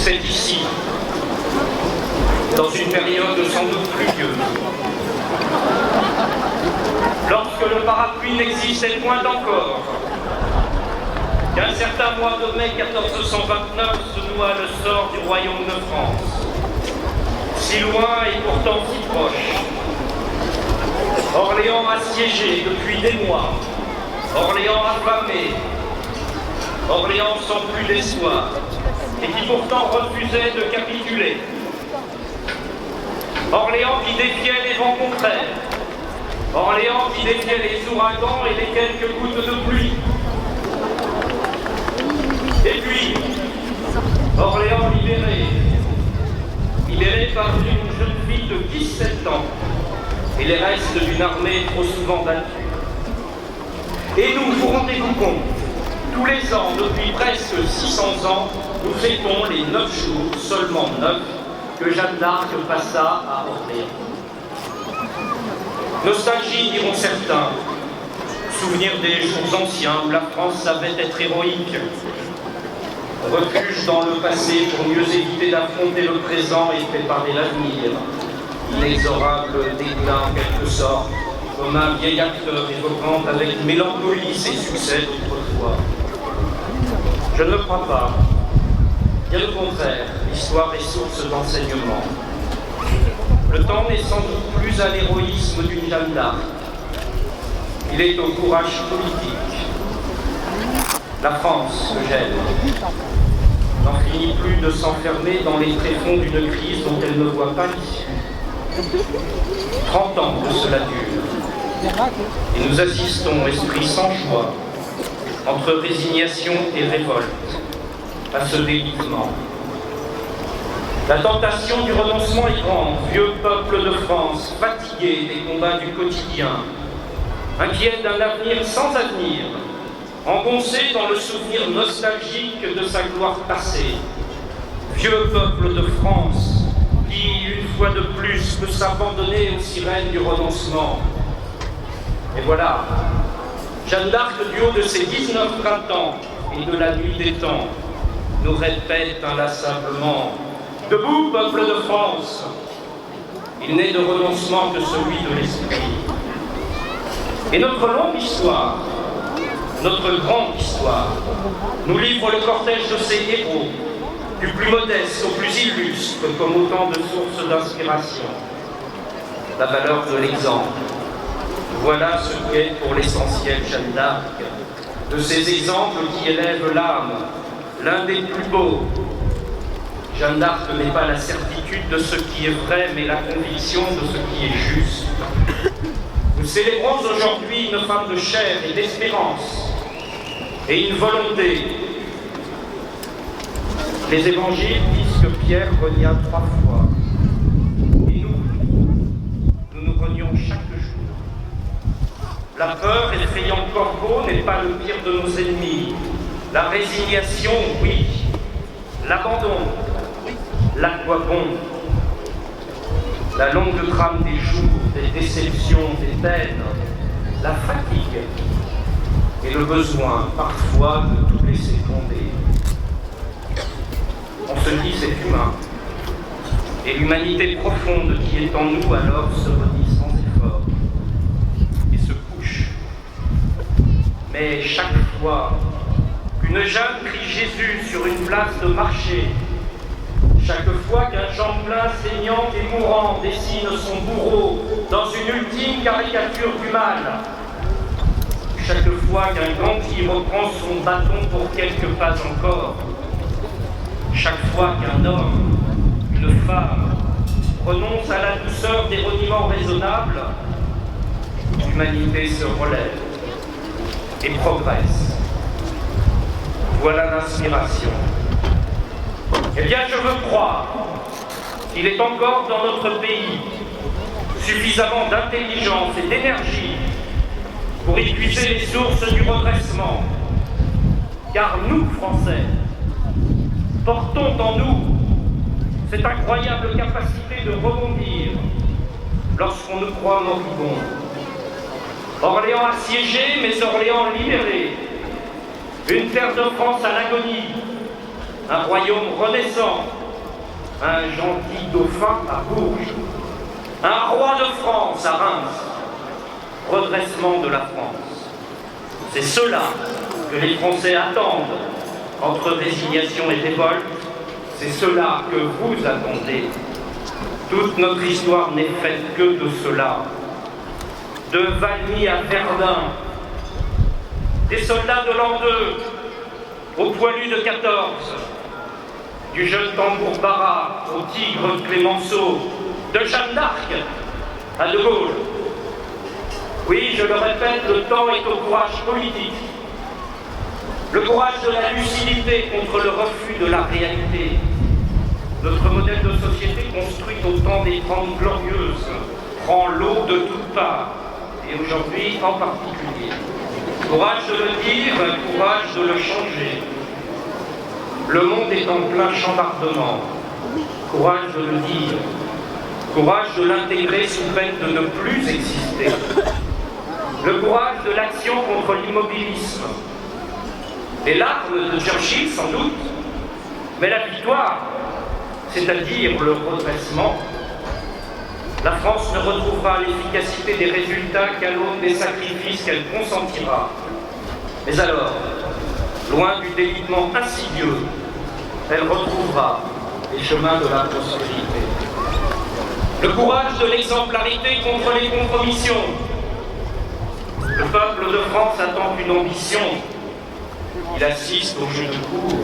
C'est ici, dans une période sans doute pluvieuse, lorsque le parapluie n'existait point encore, qu'un certain mois de mai 1429 se noua le sort du royaume de France, si loin et pourtant si proche. Orléans assiégé depuis des mois, Orléans affamé, Orléans sans plus d'espoir, et qui pourtant refusait de capituler. Orléans qui défiait les vents contraires, Orléans qui défiait les ouragans et les quelques gouttes de pluie. Et puis, Orléans libéré par une jeune fille de 17 ans et les restes d'une armée trop souvent battue. Et nous, vous rendez-vous compte, tous les ans, depuis presque 600 ans, nous fêtons les 9 jours, seulement 9, que Jeanne d'Arc passa à Orléans. Nostalgie, diront certains, souvenir des jours anciens où la France savait être héroïque. Refuge dans le passé pour mieux éviter d'affronter le présent et préparer l'avenir. Inexorable déclin en quelque sorte, comme un vieil acteur évoquant avec mélancolie ses succès d'autrefois. Je ne crois pas. Bien au contraire, l'histoire est source d'enseignement. Le temps n'est sans doute plus à l'héroïsme d'une Jeanne d'Arc. Il est au courage politique. La France que j'aime n'en finit plus de s'enfermer dans les tréfonds d'une crise dont elle ne voit pas l'issue. 30 ans que cela dure. Et nous assistons, esprit sans choix, entre résignation et révolte, à ce délitement. La tentation du renoncement est grande, vieux peuple de France, fatigué des combats du quotidien, inquiet d'un avenir sans avenir, engoncé dans le souvenir nostalgique de sa gloire passée. Vieux peuple de France, qui, une fois de plus, peut s'abandonner aux sirènes du renoncement. Et voilà, Jeanne d'Arc, du haut de ses 19 printemps et de la nuit des temps, nous répète inlassablement: debout, peuple de France! Il n'est de renoncement que celui de l'esprit. Et notre longue histoire, notre grande histoire, nous livre le cortège de ces héros, du plus modeste au plus illustre, comme autant de sources d'inspiration. La valeur de l'exemple. Voilà ce qu'est pour l'essentiel Jeanne d'Arc, de ces exemples qui élèvent l'âme, l'un des plus beaux. Jeanne d'Arc n'est pas la certitude de ce qui est vrai, mais la conviction de ce qui est juste. Nous célébrons aujourd'hui une femme de chair et d'espérance, et une volonté. Les évangiles disent que Pierre renia 3 fois. Et nous renions chaque jour. La peur, effrayant corbeau, n'est pas le pire de nos ennemis. La résignation, oui. L'abandon, l'à quoi bon. La longue trame des jours, des déceptions, des peines, la fatigue et le besoin, parfois, de tout laisser tomber. On se dit c'est humain. Et l'humanité profonde qui est en nous alors se redit sans effort et se couche. Mais chaque fois qu'une Jeanne crie Jésus sur une place de marché, chaque fois qu'un Champlain saignant et mourant dessine son bourreau dans une ultime caricature du mal, chaque fois qu'un Gandhi reprend son bâton pour quelques pas encore, chaque fois qu'un homme, une femme, renonce à la douceur des reniements raisonnables, l'humanité se relève et progresse. Voilà l'inspiration. Eh bien, je veux croire qu'il est encore dans notre pays suffisamment d'intelligence et d'énergie pour y puiser les sources du redressement. Car nous, Français, portons en nous cette incroyable capacité de rebondir lorsqu'on nous croit moribonds. Orléans assiégé, mais Orléans libéré. Une terre de France à l'agonie, un royaume renaissant, un gentil dauphin à Bourges, un roi de France à Reims, redressement de la France. C'est cela que les Français attendent entre résignation et révolte, c'est cela que vous attendez. Toute notre histoire n'est faite que de cela. De Valmy à Verdun, des soldats de l'an 2 aux poilus de 14, du jeune tambour Barras au tigre Clémenceau, de Jeanne d'Arc à De Gaulle. Oui, je le répète, le temps est au courage politique. Le courage de la lucidité contre le refus de la réalité. Notre modèle de société construit au temps des Trente Glorieuses prend l'eau de toutes parts, et aujourd'hui en particulier. Courage de le dire, courage de le changer. Le monde est en plein chambardement. Courage de le dire. Courage de l'intégrer sous peine de ne plus exister. Le courage de l'action contre l'immobilisme. Les larmes de Churchill, sans doute, mais la victoire, c'est-à-dire le redressement. La France ne retrouvera l'efficacité des résultats qu'à l'aune des sacrifices qu'elle consentira. Mais alors, loin du délitement insidieux, elle retrouvera les chemins de la prospérité. Le courage de l'exemplarité contre les compromissions. Le peuple de France attend une ambition. Il assiste au jeu de cour,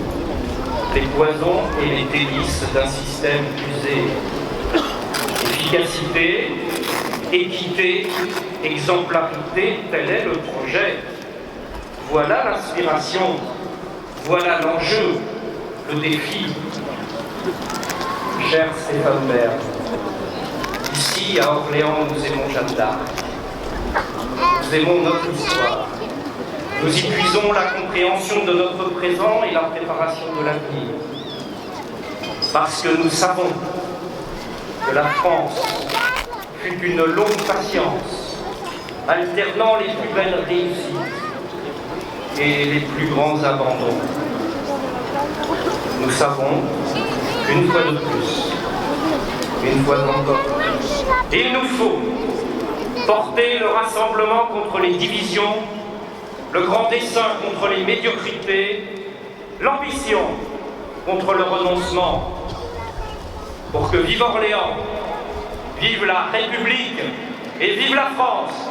les poisons et les délices d'un système usé. Efficacité, équité, exemplarité, tel est le projet. Voilà l'inspiration, voilà l'enjeu, le défi. Cher Stéphane Bern, ici à Orléans, nous aimons Jeanne d'Arc. Nous aimons notre histoire. Nous y puisons la compréhension de notre présent et la préparation de l'avenir. Parce que nous savons que la France fut une longue patience, alternant les plus belles réussites et les plus grands abandons. Nous savons, une fois de plus, une fois encore, il nous faut porter le rassemblement contre les divisions, le grand dessein contre les médiocrités, l'ambition contre le renoncement, pour que vive Orléans, vive la République et vive la France.